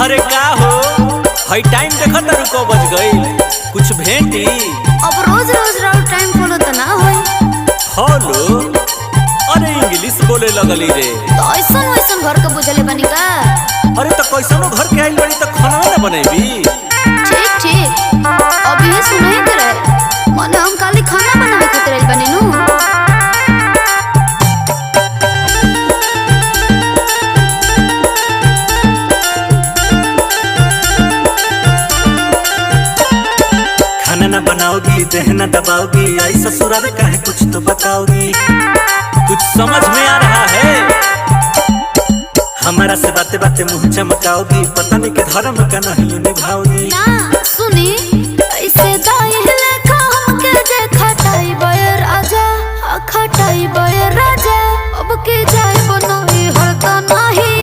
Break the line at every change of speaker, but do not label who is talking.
अरे का हो हई टाइम देखत रुको बज गई कुछ भेंटी।
अब रोज रोज राउर टाइम फॉलो तो ना होई।
फॉलो? अरे इंग्लिश बोले लगली रे।
तो ऐसन वैसन घर के बुझले बनी का?
अरे तो कैसनो घर के आइल बड़ी तो खाना ना बनेबी।
ठीक ठीक अब ये सुनही के रहे मन हम खाली खाना बनावे खातिर आइल बनी नु।
खाना ना बनाओगी देहना दबाओगी आई ससुराल का है कुछ तो बताओगी। कुछ समझ में आ रहा है? हमारा से बातें बातें मुंह चमकाओगी पता नहीं के धर्म का नहीं निभाओगी।